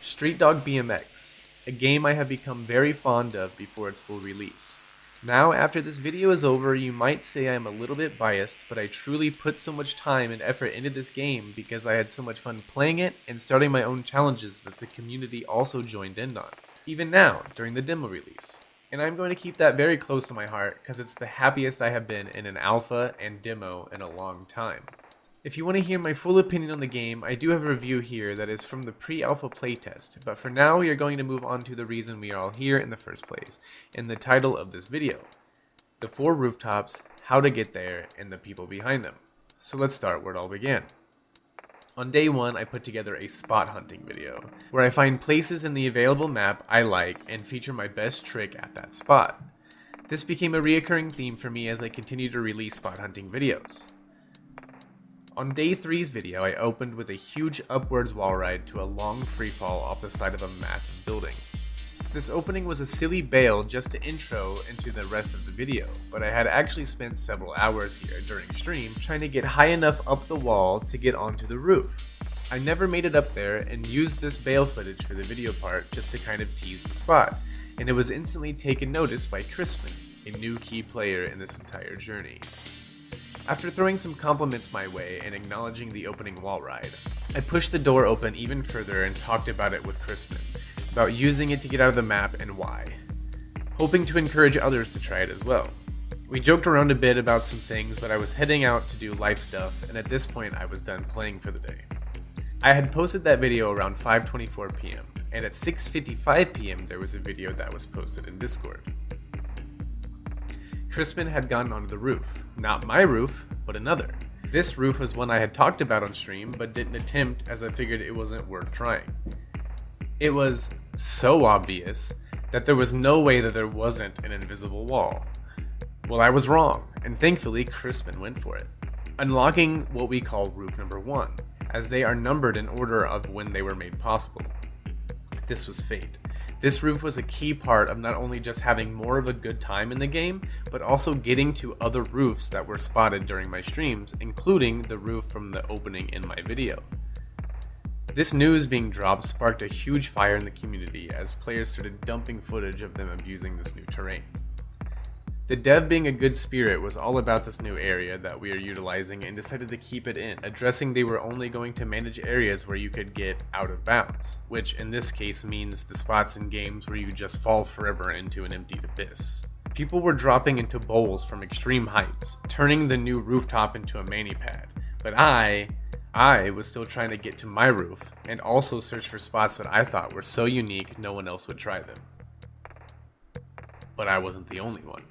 Street Dog BMX, a game I have become very fond of before its full release. Now, after this video is over, you might say I am a little bit biased, but I truly put so much time and effort into this game because I had so much fun playing it and starting my own challenges that the community also joined in on, even now, during the demo release. And I'm going to keep that very close to my heart because it's the happiest I have been in an alpha and demo in a long time. If you want to hear my full opinion on the game, I do have a review here that is from the pre-alpha playtest, but for now we are going to move on to the reason we are all here in the first place, and the title of this video. The 4 rooftops, how to get there, and the people behind them. So let's start where it all began. On day 1, I put together a spot hunting video, where I find places in the available map I like and feature my best trick at that spot. This became a reoccurring theme for me as I continue to release spot hunting videos. On day 3's video, I opened with a huge upwards wall ride to a long freefall off the side of a massive building. This opening was a silly bail just to intro into the rest of the video, but I had actually spent several hours here during stream trying to get high enough up the wall to get onto the roof. I never made it up there and used this bail footage for the video part just to kind of tease the spot, and it was instantly taken notice by Crispin, a new key player in this entire journey. After throwing some compliments my way and acknowledging the opening wall ride, I pushed the door open even further and talked about it with Crispin, about using it to get out of the map and why, hoping to encourage others to try it as well. We joked around a bit about some things, but I was heading out to do life stuff, and at this point I was done playing for the day. I had posted that video around 5:24 PM, and at 6:55 PM there was a video that was posted in Discord. Crispin had gotten onto the roof. Not my roof, but another. This roof was one I had talked about on stream, but didn't attempt as I figured it wasn't worth trying. It was so obvious that there was no way that there wasn't an invisible wall. Well, I was wrong, and thankfully Crispin went for it, unlocking what we call roof number 1, as they are numbered in order of when they were made possible. This was fate. This roof was a key part of not only just having more of a good time in the game, but also getting to other roofs that were spotted during my streams, including the roof from the opening in my video. This news being dropped sparked a huge fire in the community as players started dumping footage of them abusing this new terrain. The dev, being a good spirit, was all about this new area that we are utilizing and decided to keep it in, addressing they were only going to manage areas where you could get out of bounds, which in this case means the spots in games where you just fall forever into an empty abyss. People were dropping into bowls from extreme heights, turning the new rooftop into a mani pad, but I was still trying to get to my roof and also search for spots that I thought were so unique no one else would try them. But I wasn't the only one.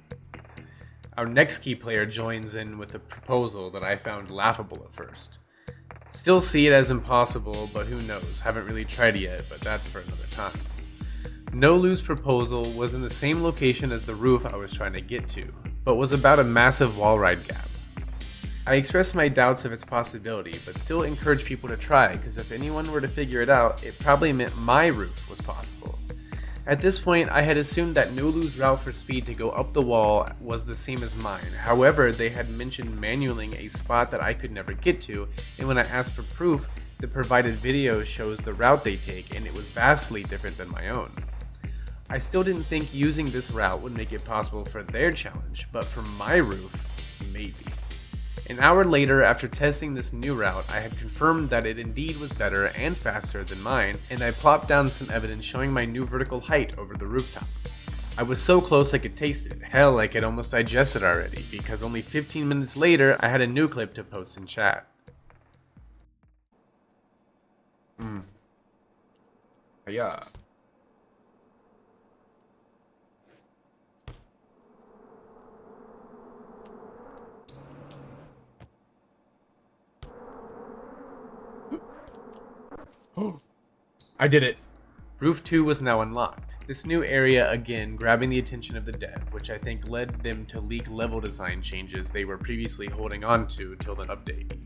Our next key player joins in with a proposal that I found laughable at first. Still see it as impossible, but who knows, haven't really tried it yet, but that's for another time. Nolu's proposal was in the same location as the roof I was trying to get to, but was about a massive wall ride gap. I expressed my doubts of its possibility, but still encourage people to try, because if anyone were to figure it out, it probably meant my roof was possible. At this point, I had assumed that Nolu's route for speed to go up the wall was the same as mine. However, they had mentioned manualing a spot that I could never get to, and when I asked for proof, the provided video shows the route they take, and it was vastly different than my own. I still didn't think using this route would make it possible for their challenge, but for my roof, maybe. An hour later, after testing this new route, I had confirmed that it indeed was better and faster than mine, and I plopped down some evidence showing my new vertical height over the rooftop. I was so close I could taste it. Hell, I could almost digest it already, because only 15 minutes later, I had a new clip to post in chat. Yeah. I did it! Roof 2 was now unlocked. This new area again grabbing the attention of the dev, which I think led them to leak level design changes they were previously holding on to till the update.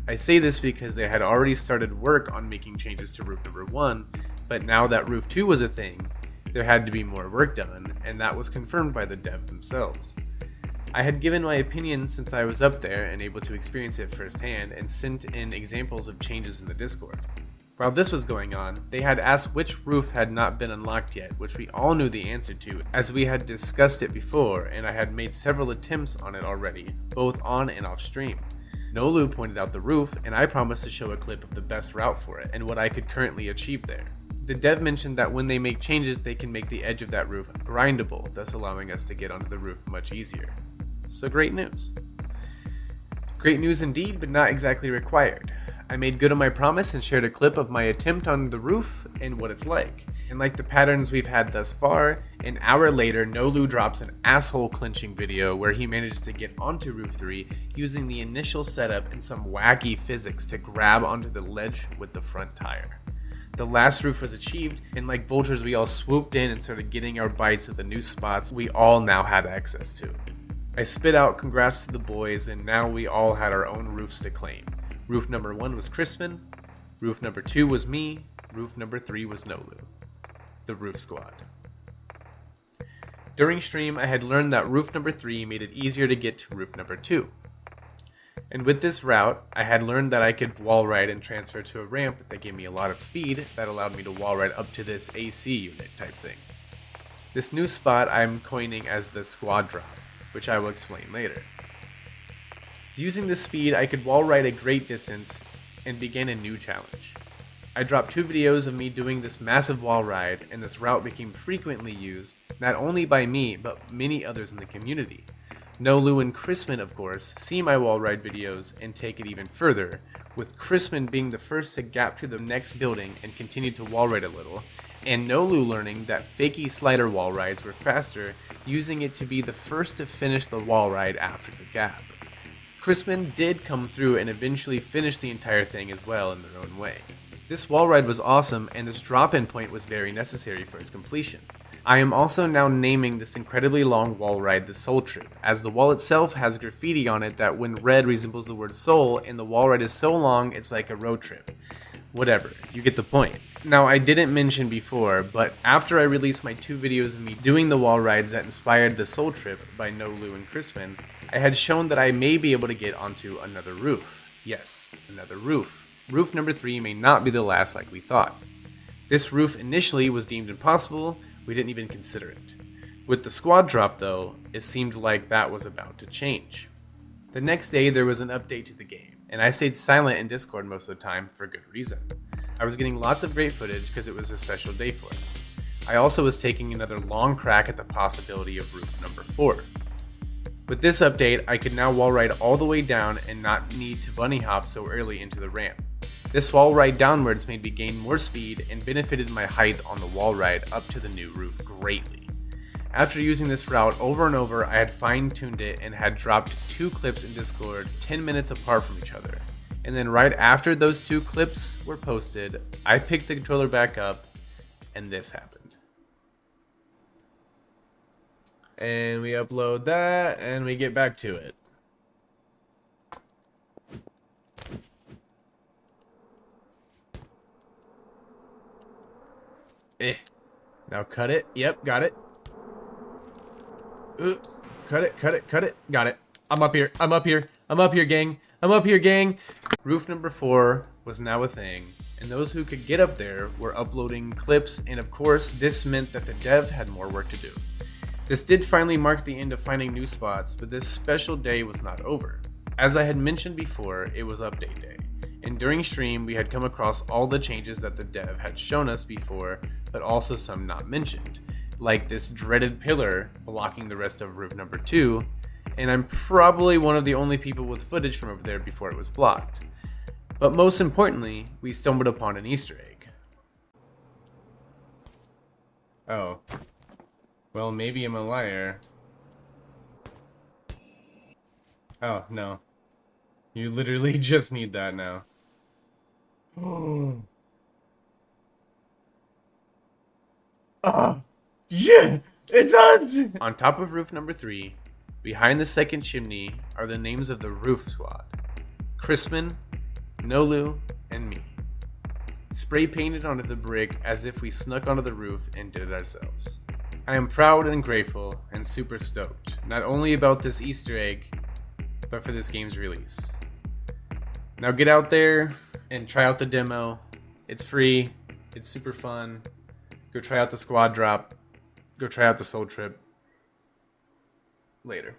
I say this because they had already started work on making changes to roof number 1, but now that roof 2 was a thing, there had to be more work done, and that was confirmed by the dev themselves. I had given my opinion since I was up there and able to experience it firsthand, and sent in examples of changes in the Discord. While this was going on, they had asked which roof had not been unlocked yet, which we all knew the answer to, as we had discussed it before, and I had made several attempts on it already, both on and off stream. Nolu pointed out the roof, and I promised to show a clip of the best route for it, and what I could currently achieve there. The dev mentioned that when they make changes, they can make the edge of that roof grindable, thus allowing us to get onto the roof much easier. So great news. Great news indeed, but not exactly required. I made good on my promise and shared a clip of my attempt on the roof and what it's like. And like the patterns we've had thus far, an hour later, Nolu drops an asshole clinching video where he manages to get onto roof 3 using the initial setup and some wacky physics to grab onto the ledge with the front tire. The last roof was achieved, and like vultures we all swooped in and started getting our bites of the new spots we all now had access to. I spit out congrats to the boys, and now we all had our own roofs to claim. Roof number 1 was Crispin, roof number 2 was me, roof number 3 was Nolu. The Roof Squad. During stream, I had learned that roof number 3 made it easier to get to roof number 2. And with this route, I had learned that I could wall ride and transfer to a ramp that gave me a lot of speed that allowed me to wall ride up to this AC unit type thing. This new spot I'm coining as the squad drop, which I will explain later. Using this speed, I could wall ride a great distance and begin a new challenge. I dropped 2 videos of me doing this massive wall ride, and this route became frequently used, not only by me, but many others in the community. Nolu and Crispin, of course, see my wall ride videos and take it even further, with Crispin being the first to gap to the next building and continue to wall ride a little, and Nolu learning that fakey slider wall rides were faster, using it to be the first to finish the wall ride after the gap. Crispin did come through and eventually finish the entire thing as well in their own way. This wall ride was awesome, and this drop-in point was very necessary for its completion. I am also now naming this incredibly long wall ride the Soul Trip, as the wall itself has graffiti on it that when read resembles the word soul, and the wall ride is so long it's like a road trip. Whatever, you get the point. Now, I didn't mention before, but after I released my 2 videos of me doing the wall rides that inspired the Soul Trip by Nolu and Crispin, I had shown that I may be able to get onto another roof. Yes, another roof. Roof number 3 may not be the last like we thought. This roof initially was deemed impossible, we didn't even consider it. With the squad drop though, it seemed like that was about to change. The next day there was an update to the game, and I stayed silent in Discord most of the time for good reason. I was getting lots of great footage because it was a special day for us. I also was taking another long crack at the possibility of roof number 4. With this update, I could now wall ride all the way down and not need to bunny hop so early into the ramp. This wall ride downwards made me gain more speed and benefited my height on the wall ride up to the new roof greatly. After using this route over and over, I had fine-tuned it and had dropped 2 clips in Discord 10 minutes apart from each other. And then right after those 2 clips were posted, I picked the controller back up and this happened. And we upload that and we get back to it. Now cut it. Yep, got it. Cut it. Got it. I'm up here, gang. Roof number 4 was now a thing, and those who could get up there were uploading clips, and of course, this meant that the dev had more work to do. This did finally mark the end of finding new spots, but this special day was not over. As I had mentioned before, it was update day, and during stream we had come across all the changes that the dev had shown us before, but also some not mentioned, like this dreaded pillar blocking the rest of roof number 2, and I'm probably one of the only people with footage from over there before it was blocked. But most importantly, we stumbled upon an Easter egg. Oh. Well, maybe I'm a liar. Oh, no. You literally just need that now. Oh. Oh. Yeah! It's us! On top of roof number 3, behind the second chimney, are the names of the Roof Squad. Crispin, Nolu, and me. Spray painted onto the brick as if we snuck onto the roof and did it ourselves. I am proud and grateful and super stoked, not only about this Easter egg, but for this game's release. Now get out there and try out the demo. It's free. It's super fun. Go try out the squad drop. Go try out the soul trip. Later.